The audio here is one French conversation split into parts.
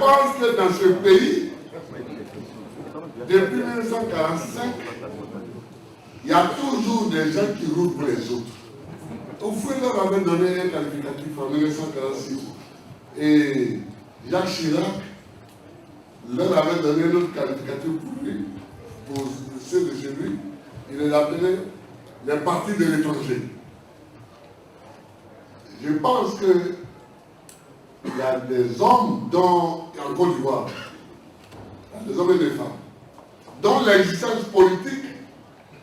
pense que dans ce pays, depuis 1945, il y a toujours des gens qui roulent pour les autres. Oufoué leur avait donné un qualificatif en 1946 et Jacques Chirac leur avait donné un autre qualificatif pour lui, pour ceux de chez lui. Il les appelait les partis de l'étranger. Je pense que il y a des hommes en Côte d'Ivoire, des hommes et des femmes, dont l'existence politique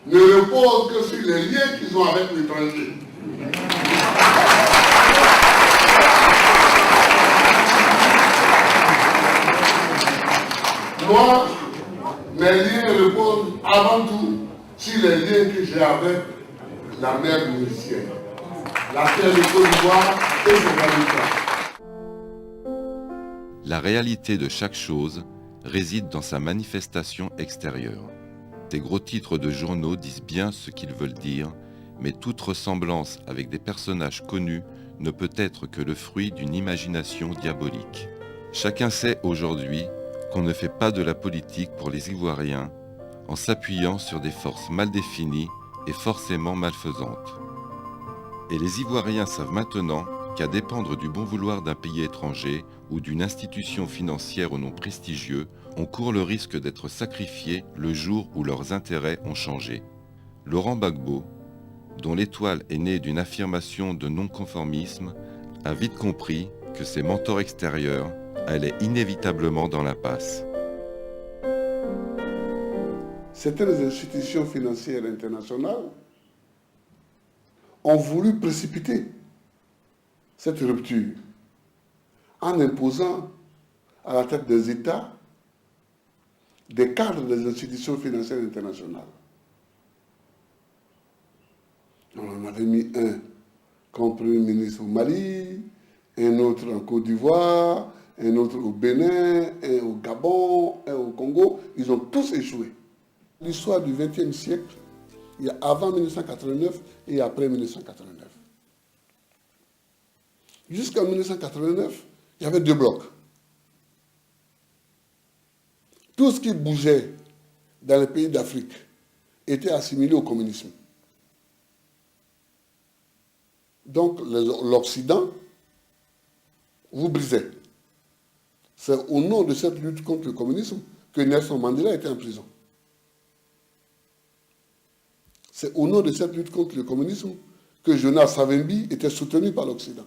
ne repose que sur les liens qu'ils ont avec l'étranger. Moi, mes liens reposent avant tout sur les liens que j'ai avec la mer musicienne, la terre de Côte d'Ivoire et ses habitants. La réalité de chaque chose réside dans sa manifestation extérieure. Ces gros titres de journaux disent bien ce qu'ils veulent dire, mais toute ressemblance avec des personnages connus ne peut être que le fruit d'une imagination diabolique. Chacun sait aujourd'hui qu'on ne fait pas de la politique pour les Ivoiriens en s'appuyant sur des forces mal définies et forcément malfaisantes. Et les Ivoiriens savent maintenant qu'à dépendre du bon vouloir d'un pays étranger ou d'une institution financière au nom prestigieux, on court le risque d'être sacrifiés le jour où leurs intérêts ont changé. Laurent Gbagbo, dont l'étoile est née d'une affirmation de non-conformisme, a vite compris que ses mentors extérieurs allaient inévitablement dans l'impasse. Certaines institutions financières internationales ont voulu précipiter cette rupture en imposant à la tête des États des cadres des institutions financières internationales. On en avait mis un comme Premier ministre au Mali, un autre en Côte d'Ivoire, un autre au Bénin, un au Gabon, un au Congo. Ils ont tous échoué. L'histoire du XXe siècle, il y a avant 1989 et après 1989. Jusqu'en 1989, il y avait deux blocs. Tout ce qui bougeait dans les pays d'Afrique était assimilé au communisme. Donc l'Occident vous brisait. C'est au nom de cette lutte contre le communisme que Nelson Mandela était en prison. C'est au nom de cette lutte contre le communisme que Jonas Savimbi était soutenu par l'Occident.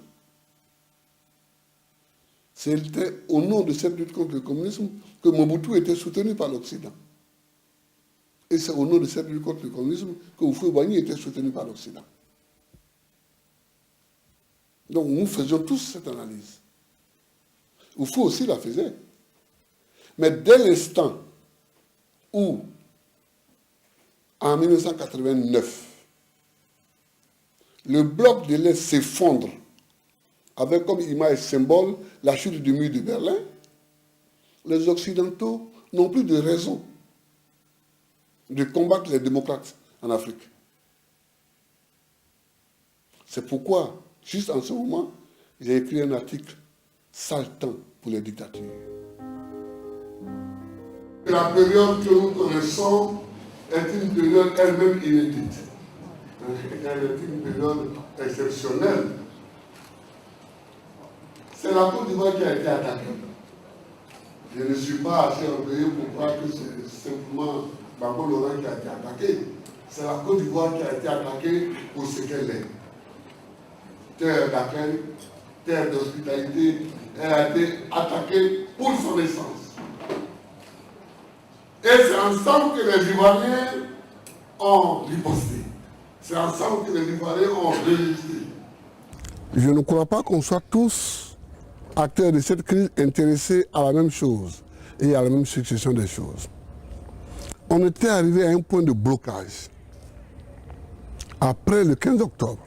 C'était au nom de cette lutte contre le communisme que Mobutu était soutenu par l'Occident. Et c'est au nom de cette lutte contre le communisme que Houphouët-Boigny était soutenu par l'Occident. Donc nous faisions tous cette analyse. Houphouët aussi la faisait. Mais dès l'instant où, en 1989, le bloc de l'Est s'effondre avec comme image symbole la chute du mur de Berlin, les Occidentaux n'ont plus de raison de combattre les démocrates en Afrique. C'est pourquoi, juste en ce moment, j'ai écrit un article saltant pour les dictatures. La période que nous connaissons est une période elle-même inédite. Elle est une période exceptionnelle. C'est la Côte d'Ivoire qui a été attaquée. Je ne suis pas assez orgueilleux pour croire que c'est simplement Gbagbo Laurent qui a été attaqué. C'est la Côte d'Ivoire qui a été attaquée pour ce qu'elle est. Terre d'accueil, terre d'hospitalité, elle a été attaquée pour son essence. Et c'est ensemble que les Ivoiriens ont riposté. C'est ensemble que les Ivoiriens ont résisté. Je ne crois pas qu'on soit tous acteurs de cette crise intéressés à la même chose et à la même succession des choses. On était arrivé à un point de blocage. Après le 15 octobre,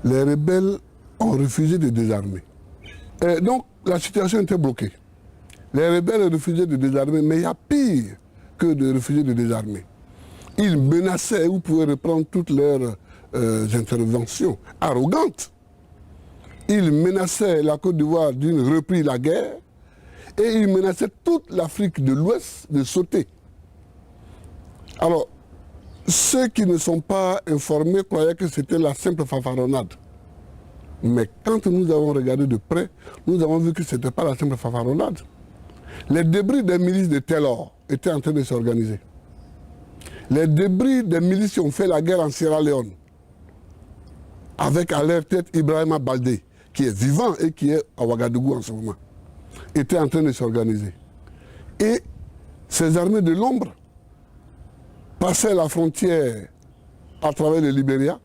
les rebelles ont refusé de désarmer. Et donc, la situation était bloquée. Les rebelles refusaient de désarmer, mais il y a pire que de refuser de désarmer. Ils menaçaient, vous pouvez reprendre toutes leurs interventions arrogantes. Ils menaçaient la Côte d'Ivoire d'une reprise de la guerre Et il menaçait toute l'Afrique de l'Ouest de sauter. Alors, ceux qui ne sont pas informés croyaient que c'était la simple fanfaronnade. Mais quand nous avons regardé de près, nous avons vu que ce n'était pas la simple fanfaronnade. Les débris des milices de Taylor étaient en train de s'organiser. Les débris des milices qui ont fait la guerre en Sierra Leone, avec à leur tête Ibrahima Baldé, qui est vivant et qui est à Ouagadougou en ce moment, étaient en train de s'organiser. Et ces armées de l'ombre passaient la frontière à travers le Libéria,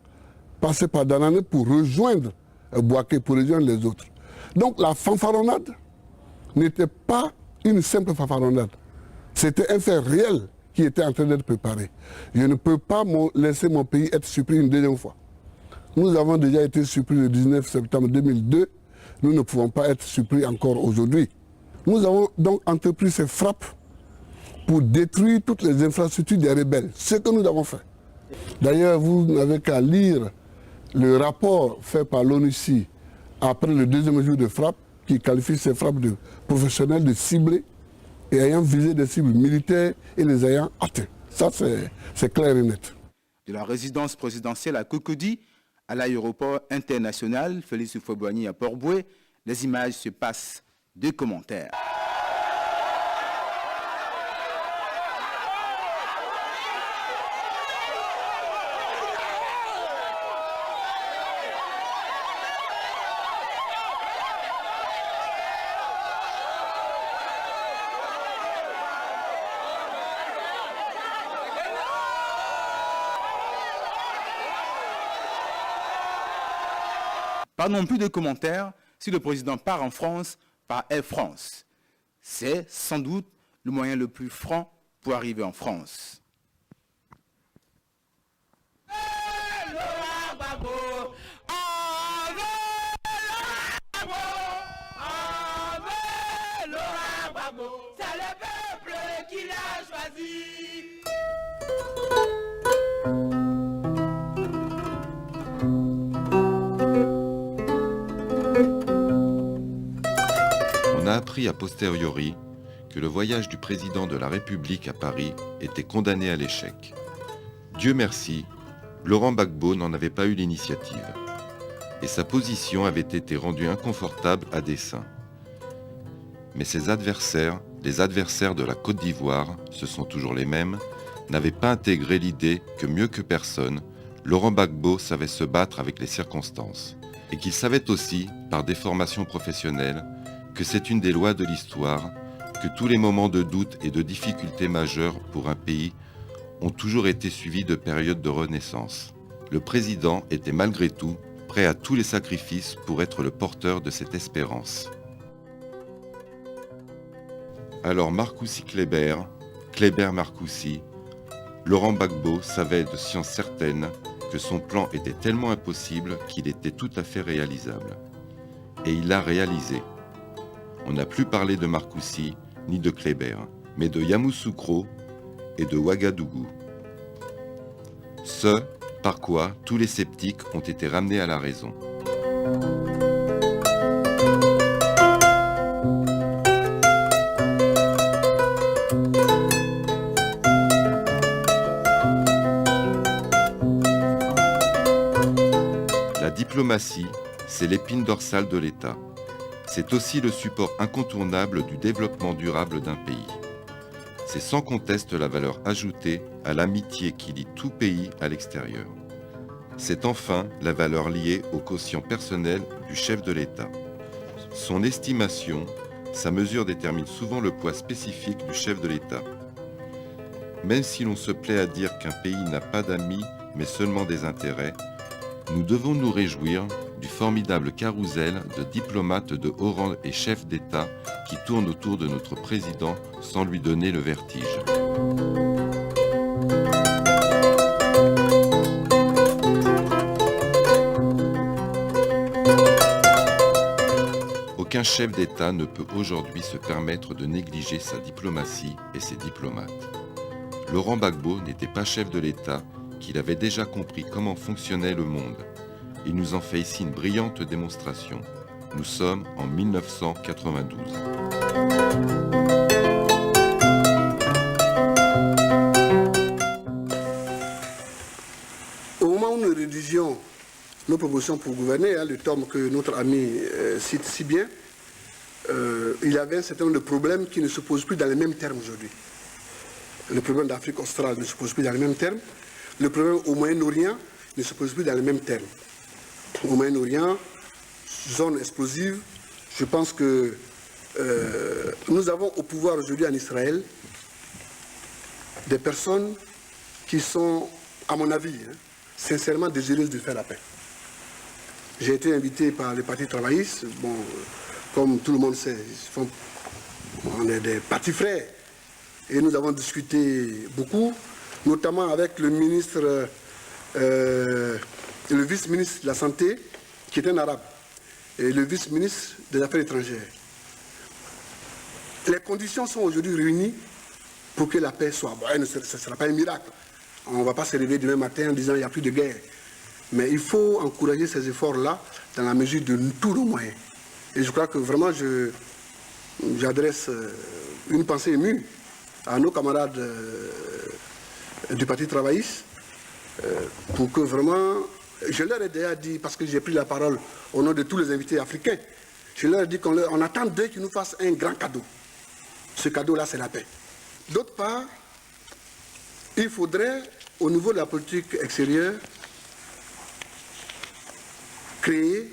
passaient par Danané pour rejoindre Bouaké, pour rejoindre les autres. Donc la fanfaronnade n'était pas une simple fanfaronnade. C'était un fait réel qui était en train d'être préparé. Je ne peux pas laisser mon pays être surpris une deuxième fois. Nous avons déjà été surpris le 19 septembre 2002. Nous ne pouvons pas être surpris encore aujourd'hui. Nous avons donc entrepris ces frappes pour détruire toutes les infrastructures des rebelles. Ce que nous avons fait. D'ailleurs, vous n'avez qu'à lire le rapport fait par l'ONUCI après le deuxième jour de frappe, qui qualifie ces frappes de professionnelles, de ciblées, et ayant visé des cibles militaires et les ayant atteints. Ça, c'est clair et net. De la résidence présidentielle à Cocody à l'aéroport international Félix Houphouët-Boigny à Port-Bouët, les images se passent de commentaires. Pas non plus de commentaires si le président part en France par Air France. C'est sans doute le moyen le plus franc pour arriver en France. C'est le peuple qui l'a choisi. On a appris a posteriori que le voyage du président de la République à Paris était condamné à l'échec. Dieu merci, Laurent Gbagbo n'en avait pas eu l'initiative. Et sa position avait été rendue inconfortable à dessein. Mais ses adversaires, les adversaires de la Côte d'Ivoire, ce sont toujours les mêmes, n'avaient pas intégré l'idée que mieux que personne, Laurent Gbagbo savait se battre avec les circonstances. Et qu'il savait aussi, par des formations professionnelles, que c'est une des lois de l'histoire, que tous les moments de doute et de difficultés majeures pour un pays ont toujours été suivis de périodes de renaissance. Le président était malgré tout prêt à tous les sacrifices pour être le porteur de cette espérance. Alors Marcoussis-Kléber, Kléber-Marcoussis, Laurent Gbagbo savait de science certaine que son plan était tellement impossible qu'il était tout à fait réalisable. Et il l'a réalisé. On n'a plus parlé de Marcoussis ni de Kléber, mais de Yamoussoukro et de Ouagadougou. Ce par quoi tous les sceptiques ont été ramenés à la raison. La diplomatie, c'est l'épine dorsale de l'État. C'est aussi le support incontournable du développement durable d'un pays. C'est sans conteste la valeur ajoutée à l'amitié qui lie tout pays à l'extérieur. C'est enfin la valeur liée au quotient personnel du chef de l'État. Son estimation, sa mesure détermine souvent le poids spécifique du chef de l'État. Même si l'on se plaît à dire qu'un pays n'a pas d'amis, mais seulement des intérêts, nous devons nous réjouir du formidable carrousel de diplomates de haut rang et chefs d'État qui tournent autour de notre président sans lui donner le vertige. Aucun chef d'État ne peut aujourd'hui se permettre de négliger sa diplomatie et ses diplomates. Laurent Gbagbo n'était pas chef de l'État, qu'il avait déjà compris comment fonctionnait le monde. Il nous en fait ici une brillante démonstration. Nous sommes en 1992. Au moment où nous rédigions nos propositions pour gouverner, le tome que notre ami cite si bien, il y avait un certain nombre de problèmes qui ne se posent plus dans les mêmes termes aujourd'hui. Le problème d'Afrique australe ne se pose plus dans les mêmes termes. Le problème au Moyen-Orient ne se pose plus dans les mêmes termes. Au Moyen-Orient, zone explosive, je pense que nous avons au pouvoir aujourd'hui en Israël des personnes qui sont, à mon avis, sincèrement désireuses de faire la paix. J'ai été invité par les partis travaillistes. Bon, comme tout le monde sait, on est des partis frères. Et nous avons discuté beaucoup, notamment avec le ministre, le vice-ministre de la Santé, qui est un arabe, et le vice-ministre des Affaires étrangères. Les conditions sont aujourd'hui réunies pour que la paix soit. Bon, ce ne sera pas un miracle. On ne va pas se réveiller demain matin en disant qu'il n'y a plus de guerre. Mais il faut encourager ces efforts-là dans la mesure de tous nos moyens. Et je crois que vraiment, j'adresse une pensée émue à nos camarades du Parti travailliste pour que vraiment, je leur ai déjà dit, parce que j'ai pris la parole au nom de tous les invités africains, je leur ai dit qu'on attend d'eux qu'ils nous fassent un grand cadeau. Ce cadeau-là, c'est la paix. D'autre part, il faudrait, au niveau de la politique extérieure, créer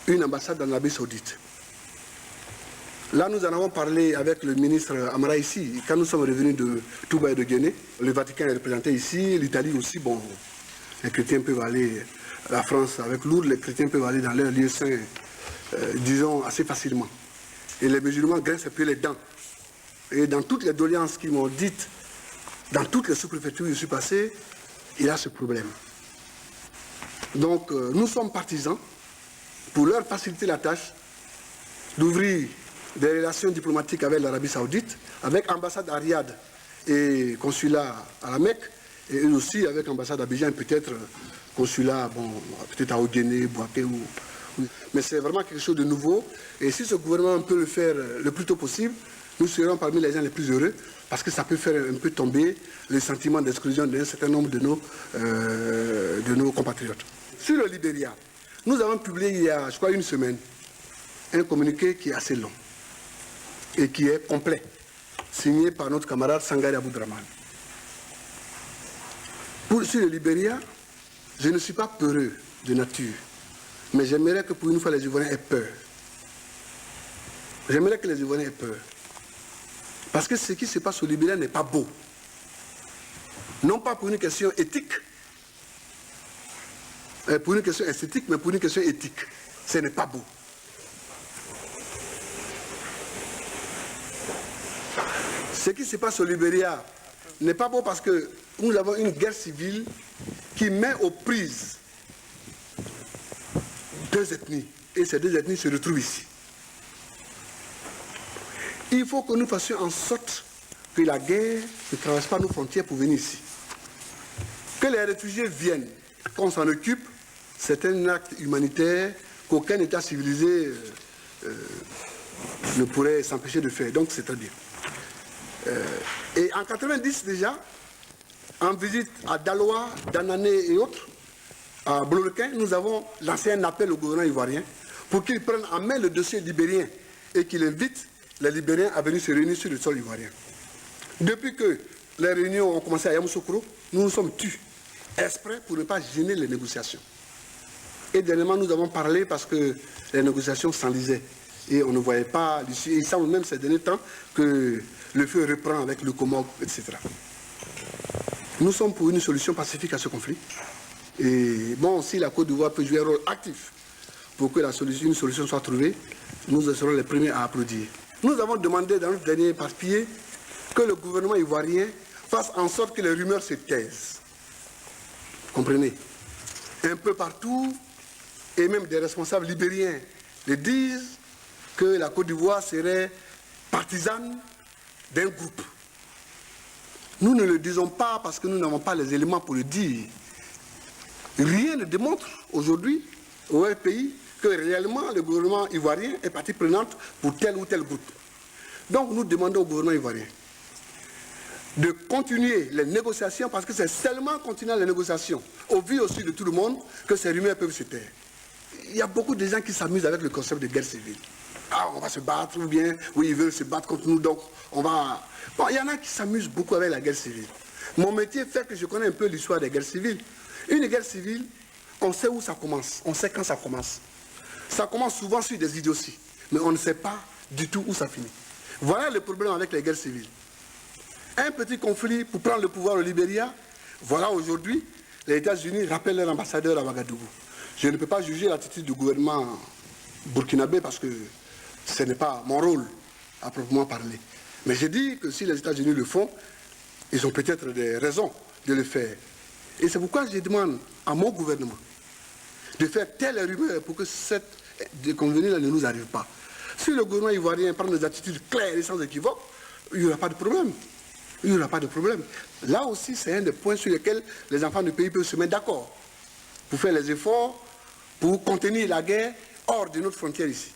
une ambassade en Arabie Saoudite. Là, nous en avons parlé avec le ministre Amara ici, quand nous sommes revenus de Touba et de Guinée. Le Vatican est représenté ici, l'Italie aussi. Bon, les chrétiens peuvent aller, la France avec Lourdes, les chrétiens peuvent aller dans leur lieu saint, disons, assez facilement. Et les musulmans grincent un peu les dents. Et dans toutes les doléances qu'ils m'ont dites, dans toutes les sous-préfectures où je suis passé, il y a ce problème. Donc, nous sommes partisans, pour leur faciliter la tâche, d'ouvrir des relations diplomatiques avec l'Arabie Saoudite, avec ambassade à Riyad et consulat à la Mecque, et eux aussi avec ambassade à Abidjan, peut-être consulat, bon, peut-être à Oguéné, Boaké ou... Mais c'est vraiment quelque chose de nouveau, et si ce gouvernement peut le faire le plus tôt possible, nous serons parmi les gens les plus heureux, parce que ça peut faire un peu tomber le sentiment d'exclusion d'un certain nombre de nos compatriotes. Sur le Libéria, nous avons publié il y a, je crois, une semaine, un communiqué qui est assez long et qui est complet, signé par notre camarade Sangari Aboudraman. Sur le Libéria, je ne suis pas peureux de nature, mais j'aimerais que pour une fois les Ivoiriens aient peur. J'aimerais que les Ivoiriens aient peur. Parce que ce qui se passe au Libéria n'est pas beau. Non pas pour une question éthique, pour une question esthétique, mais pour une question éthique. Ce n'est pas beau. Ce qui se passe au Libéria n'est pas beau parce que nous avons une guerre civile qui met aux prises deux ethnies. Et ces deux ethnies se retrouvent ici. Il faut que nous fassions en sorte que la guerre ne traverse pas nos frontières pour venir ici. Que les réfugiés viennent, qu'on s'en occupe, c'est un acte humanitaire qu'aucun État civilisé ne pourrait s'empêcher de faire. Donc c'est à dire. Et en 90 déjà, en visite à Daloa, Danané et autres, à Bloloquin, nous avons lancé un appel au gouvernement ivoirien pour qu'il prenne en main le dossier libérien et qu'il invite les Libériens à venir se réunir sur le sol ivoirien. Depuis que les réunions ont commencé à Yamoussoukro, nous nous sommes tus, exprès pour ne pas gêner les négociations. Et dernièrement, nous avons parlé parce que les négociations s'enlisaient et on ne voyait pas l'issue. Il semble même ces derniers temps que le feu reprend avec le Comore, etc. Nous sommes pour une solution pacifique à ce conflit. Et bon, si la Côte d'Ivoire peut jouer un rôle actif pour que une solution soit trouvée, nous serons les premiers à applaudir. Nous avons demandé dans notre dernier papier que le gouvernement ivoirien fasse en sorte que les rumeurs se taisent. Comprenez? Un peu partout, et même des responsables libériens le disent, que la Côte d'Ivoire serait partisane d'un groupe. Nous ne le disons pas parce que nous n'avons pas les éléments pour le dire. Rien ne démontre aujourd'hui au pays que réellement le gouvernement ivoirien est partie prenante pour tel ou tel groupe. Donc nous demandons au gouvernement ivoirien de continuer les négociations, parce que c'est seulement en continuant les négociations, au vu aussi de tout le monde, que ces rumeurs peuvent se taire. Il y a beaucoup de gens qui s'amusent avec le concept de guerre civile. Ah, on va se battre, ou bien, oui, ils veulent se battre contre nous, donc on va... Bon, il y en a qui s'amusent beaucoup avec la guerre civile. Mon métier fait que je connais un peu l'histoire des guerres civiles. Une guerre civile, on sait où ça commence, on sait quand ça commence. Ça commence souvent sur des idioties, mais on ne sait pas du tout où ça finit. Voilà le problème avec les guerres civiles. Un petit conflit pour prendre le pouvoir au Libéria, voilà aujourd'hui, les États-Unis rappellent leur ambassadeur à Ouagadougou. Je ne peux pas juger l'attitude du gouvernement burkinabé parce que ce n'est pas mon rôle à proprement parler. Mais je dis que si les États-Unis le font, ils ont peut-être des raisons de le faire. Et c'est pourquoi je demande à mon gouvernement de faire telle rumeur pour que cette déconvenue-là ne nous arrive pas. Si le gouvernement ivoirien prend des attitudes claires et sans équivoque, il n'y aura pas de problème. Il n'y aura pas de problème. Là aussi, c'est un des points sur lesquels les enfants du pays peuvent se mettre d'accord pour faire les efforts, pour contenir la guerre hors de notre frontière ici.